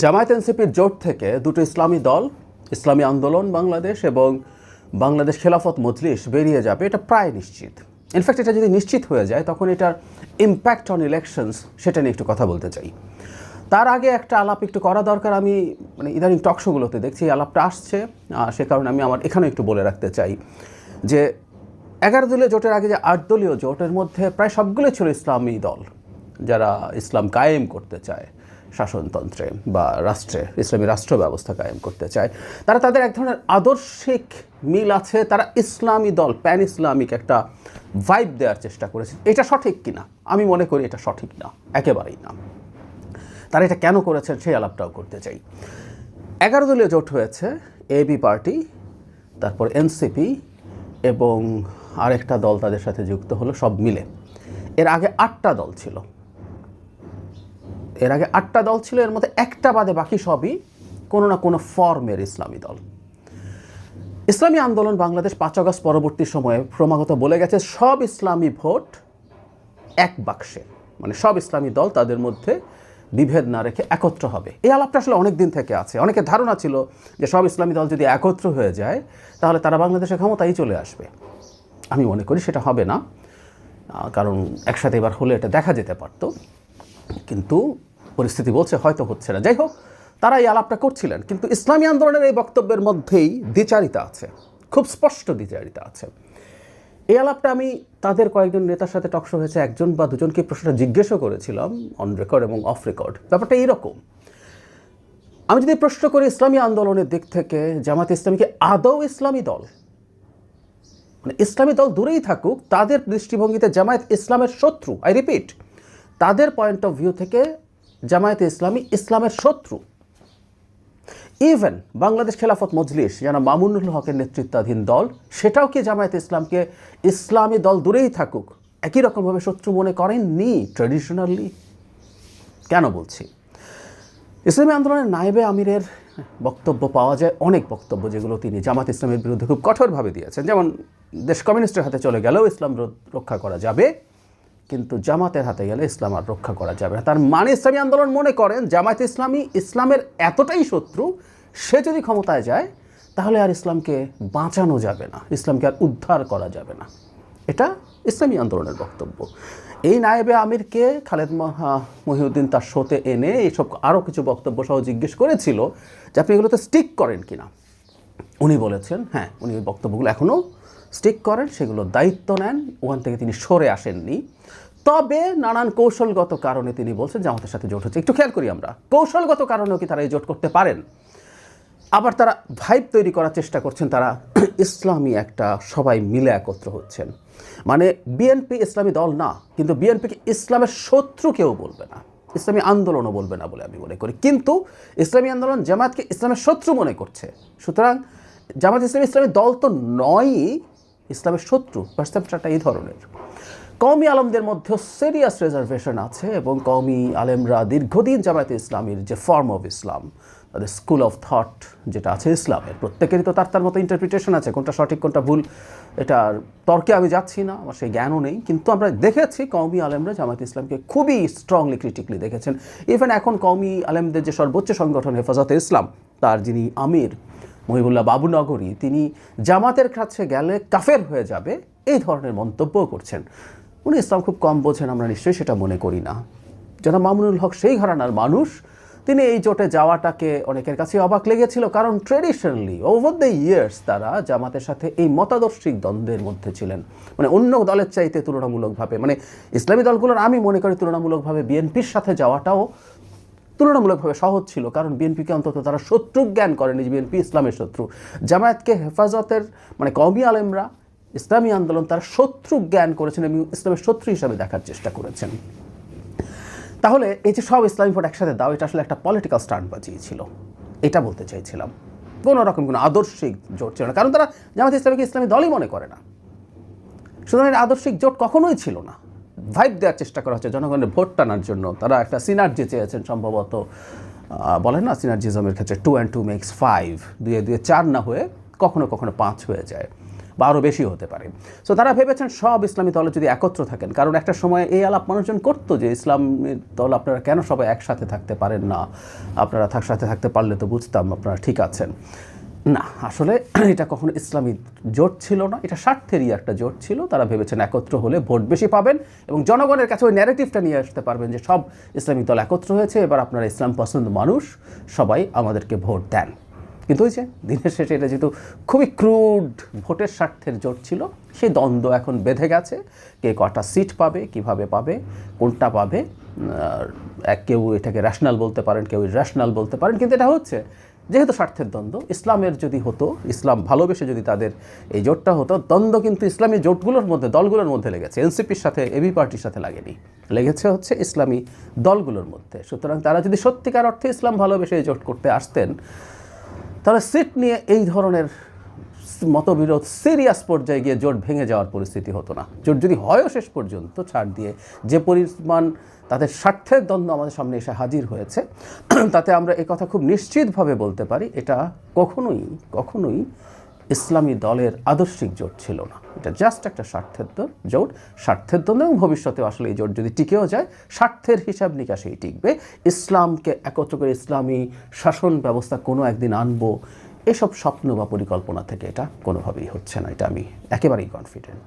জামায়াত এনসিপির জোট থেকে দুটো ইসলামী দল, ইসলামী আন্দোলন বাংলাদেশ এবং বাংলাদেশ খেলাফত মজলিস বেরিয়ে যাবে, এটা প্রায় নিশ্চিত। ইনফ্যাক্ট এটা যদি নিশ্চিত হয়ে যায় তখন এটার ইম্প্যাক্ট অন ইলেকশনস সেটা নিয়ে একটু কথা বলতে চাই। তার আগে একটা আলাপ একটু করা দরকার। আমি ইদানিং টকশোগুলোতে দেখছি এই আলাপটা আসছে, সে কারণে আমি আমার এখানে একটু বলে রাখতে চাই যে 11 দলীয় জোটের আগে যে 8 দলীয় জোটের মধ্যে প্রায় সবগুলো ছিল ইসলামী দল, যারা ইসলাম কায়েম করতে চায় শাসনতন্ত্রে বা রাষ্ট্রে, ইসলামী রাষ্ট্র ব্যবস্থা কায়েম করতে চায়। তারা তাদের এক ধরনের আদর্শিক মিল আছে, তারা ইসলামী দল, প্যান ইসলামিক একটা ভাইব দেওয়ার চেষ্টা করেছে। এটা সঠিক কিনা? আমি মনে করি এটা সঠিক না, একেবারেই না। তারা এটা কেন করেছেন সেই আলাপটাও করতে চাই। 11 দলীয় জোট হয়েছে, এবি পার্টি, তারপর এনসিপি এবং আরেকটা দল তাদের সাথে যুক্ত হলো, সব মিলে। এর আগে 8টা দল ছিল, এর মধ্যে একটা বাদে বাকি সবই কোনো না কোনো ফর্মের ইসলামী দল। ইসলামী আন্দোলন বাংলাদেশ 5 আগস্ট পরবর্তী সময়ে ক্রমাগত বলে গেছে সব ইসলামী ভোট এক বাক্সে, মানে সব ইসলামী দল তাদের মধ্যে বিভেদ না রেখে একত্র হবে। এই আলাপটা আসলে অনেক দিন থেকে আছে। অনেকের ধারণা ছিল যে সব ইসলামী দল যদি একত্র হয়ে যায় তাহলে তারা বাংলাদেশের ক্ষমতায় চলে আসবে। আমি মনে করি সেটা হবে না, কারণ একসাথে এবার হলে এটা দেখা যেতে পারত, কিন্তু পরিস্থিতি বলছে হয়তো হচ্ছে না। যাই হোক, তারা এই আলাপটা করছিলেন, কিন্তু ইসলামী আন্দোলনের এই বক্তব্যের মধ্যেই দ্বিচারিতা আছে, খুব স্পষ্ট দ্বিচারিতা আছে। এই আলাপটা আমি তাদের কয়েকজন নেতার সাথে টকশো হয়েছে, একজন বা দুজনকে প্রশ্নটা জিজ্ঞেসও করেছিলাম অন রেকর্ড এবং অফ রেকর্ড। ব্যাপারটা এইরকম, আমি যদি প্রশ্ন করি ইসলামী আন্দোলনের দিক থেকে জামাত ইসলামী কি আদৌ ইসলামী দল? মানে ইসলামী দল দূরেই থাকুক, তাদের দৃষ্টিভঙ্গিতে জামায়াত ইসলামের শত্রু। আই রিপিট, তাদের পয়েন্ট অফ ভিউ থেকে জামায়াত ইসলামী ইসলামের শত্রু। ইভেন বাংলাদেশ খেলাফত মজলিস, যারা মামুনুল হকের নেতৃত্বাধীন দল, সেটাও কি জামায়াত ইসলামকে ইসলামী দল দূরেই থাকুক একই রকমভাবে শত্রু মনে করেননি ট্র্যাডিশনালি? কেন বলছি? ইসলামী আন্দোলনের নায়েবে আমিরের বক্তব্য পাওয়া যায়, অনেক বক্তব্য যেগুলো তিনি জামাত ইসলামের বিরুদ্ধে খুব কঠোরভাবে দিয়েছেন। যেমন দেশ কমিউনিস্টের হাতে চলে গেলেও ইসলাম রক্ষা করা যাবে, কিন্তু জামাতের হাতে গেলে ইসলাম আর রক্ষা করা যাবে না। তার মানে ইসলামী আন্দোলন মনে করেন জামায়াত ইসলামী ইসলামের এতটাই শত্রু, সে যদি ক্ষমতায় যায় তাহলে আর ইসলামকে বাঁচানো যাবে না, ইসলামকে আর উদ্ধার করা যাবে না। এটা ইসলামী আন্দোলনের বক্তব্য। এই নায়েবে আমিরকে খালেদ মহিউদ্দিন তার শোতে এনে এইসব আরও কিছু বক্তব্য সহ জিজ্ঞেস করেছিল যে আপনি এগুলোতে স্টিক করেন কিনা। উনি বলেছেন হ্যাঁ, উনি ওই বক্তব্যগুলো এখনও স্টিক করেন, সেগুলো দায়িত্ব নেন, ওখান থেকে তিনি সরে আসেননি। তবে নানান কৌশলগত কারণে তিনি বলছেন জামাতের সাথে জোট হচ্ছে। একটু খেয়াল করি আমরা, কৌশলগত কারণেও কি তারা এই জোট করতে পারেন? আবার তারা ভাইব তৈরি করার চেষ্টা করছেন, তারা ইসলামী একটা সবাই মিলে একত্র হচ্ছেন। মানে বিএনপি ইসলামী দল না, কিন্তু বিএনপিকে ইসলামের শত্রু কেউ বলবে না, ইসলামী আন্দোলনও বলবে না বলে আমি মনে করি। কিন্তু ইসলামী আন্দোলন জামাতকে ইসলামের শত্রু মনে করছে, সুতরাং জামাত ইসলামী দল তো নয়ই, ইসলামের শত্রু। পারসেপশনটা এই ধরনের। কওমি আলেমদের মধ্যেও সিরিয়াস রিজার্ভেশন আছে, এবং কওমি আলেমরা দীর্ঘদিন জামায়াত ইসলামীর যে ফর্ম অফ ইসলাম, তাদের স্কুল অফ থট যেটা আছে ইসলামের, প্রত্যেকেরই তো তার মতো ইন্টারপ্রিটেশন আছে, কোনটা সঠিক কোনটা ভুল এটার তর্কে আমি যাচ্ছি না, আমার সেই জ্ঞানও নেই। কিন্তু আমরা দেখেছি কওমি আলেমরা জামায়াত ইসলামকে খুবই স্ট্রংলি ক্রিটিক্যালি দেখেছেন। ইভেন এখন কওমি আলেমদের যে সর্বোচ্চ সংগঠন হেফাজতে ইসলাম, তার যিনি আমির মহিবুল্লাহ বাবুনগরী, তিনি জামাতের কাছে গেলে কাফের হয়ে যাবে এই ধরনের মন্তব্যও করছেন। উনি ইসলাম খুব কম বোঝেন, আমরা নিশ্চয়ই সেটা মনে করি না। যারা মামুনুল হক সেই ঘরানার মানুষ, তিনি এই জোটে যাওয়াটাকে অনেকের কাছে অবাক লেগেছিল, কারণ ট্রেডিশনালি ওভার দ্য ইয়ার্স তারা জামাতের সাথে এই মতাদর্শিক দ্বন্দ্বের মধ্যে ছিলেন। মানে অন্য দলের চাইতে তুলনামূলকভাবে, মানে ইসলামী দলগুলোর আমি মনে করি তুলনামূলকভাবে বিএনপির সাথে যাওয়াটাও তুলনামূলকভাবে সহজ ছিল, কারণ বিএনপিকে অন্তত তারা শত্রু জ্ঞান করেনি যে বিএনপি ইসলামের শত্রু। জামায়াতকে হেফাজতের মানে কওমি আলেমরা, ইসলামী আন্দোলন তারা শত্রু জ্ঞান করেছেন এবং ইসলামের শত্রু হিসাবে দেখার চেষ্টা করেছেন। তাহলে এই যে সব ইসলামী ভোট একসাথে দাও, এটা আসলে একটা পলিটিক্যাল স্টান্ট বাজিয়েছিল, এটা বলতে চাইছিলাম। কোনো রকম কোনো আদর্শিক জোট ছিল না, কারণ তারা জামায়াত ইসলামীকে ইসলামী দলই মনে করে না। সুতরাং এটা আদর্শিক জোট কখনোই ছিল না। ভাইব দেওয়ার চেষ্টা করা হচ্ছে জনগণের ভোট টানার জন্য। তারা একটা সিনার্জি চেয়েছেন, সম্ভবত বলেন না সিনার্জিজমের ক্ষেত্রে 2 and 2 makes 5, 2 এ 4 না হয়ে কখনো কখনো 5 হয়ে যায়। বা আরও বেশি হতে পারে। সো তারা ভেবেছেন সব ইসলামী দলে যদি একত্র থাকেন, কারণ একটা সময় এই আলাপ মানুষজন করতো যে ইসলামী দল আপনারা কেন সবাই একসাথে থাকতে পারেন না, আপনারা সাথে থাকতে পারলে তো বুঝতাম আপনারা ঠিক আছেন। না, আসলে এটা কখনো ইসলামী জোট ছিল না, এটা স্বার্থেরই একটা জোট ছিল। তারা ভেবেছেন একত্র হলে ভোট বেশি পাবেন এবং জনগণের কাছে ওই ন্যারেটিভটা নিয়ে আসতে পারবেন যে সব ইসলামিক দল একত্র হয়েছে, এবার আপনারা ইসলাম পছন্দ মানুষ সবাই আমাদেরকে ভোট দেন। কিন্তু ওই যে দিনের শেষে এটা যেহেতু খুবই ক্রুড ভোটের স্বার্থের জোট ছিল, সেই দ্বন্দ্ব এখন বেঁধে গেছে। কে কটা সিট পাবে, কিভাবে পাবে, কোনটা পাবে, কেউ এটাকে র্যাশনাল বলতে পারেন, কেউ ইররাশনাল বলতে পারেন, কিন্তু এটা হচ্ছে যেহেতু স্বার্থের দ্বন্দ্ব। ইসলামের যদি হতো, ইসলাম ভালোবেসে যদি তাদের এই জোটটা হতো, দ্বন্দ্ব কিন্তু ইসলামী জোটগুলোর মধ্যে, দলগুলোর মধ্যে লেগেছে। এনসিপির সাথে এবি পার্টির সাথে লাগেনি, লেগেছে হচ্ছে ইসলামী দলগুলোর মধ্যে। সুতরাং তারা যদি সত্যিকার অর্থে ইসলাম ভালোবেসে এই জোট করতে আসতেন, তাহলে সিট নিয়ে এই ধরনের মতবিরোধ সিরিয়াস পর্যায়ে গিয়ে জোট ভেঙে যাওয়ার পরিস্থিতি হতো না। জোট যদি হয়ও শেষ পর্যন্ত, ছাড় দিয়ে যে পরিমাণ তাদের স্বার্থের দ্বন্দ্ব আমাদের সামনে এসে হাজির হয়েছে, তাতে আমরা এই কথা খুব নিশ্চিতভাবে বলতে পারি, এটা কখনোই ইসলামী দলের আদর্শিক জোট ছিল না। এটা জাস্ট একটা স্বার্থের জোট, স্বার্থের দ্বন্দ্ব, এবং ভবিষ্যতে আসলে এই জোট যদি টিকেও যায়, স্বার্থের হিসাব নিকাশেই টিকবে। ইসলামকে একত্র করে ইসলামী শাসন ব্যবস্থা কোনো একদিন আনবো, এসব স্বপ্ন বা পরিকল্পনা থেকে এটা কোনোভাবেই হচ্ছে না, এটা আমি একেবারেই কনফিডেন্ট।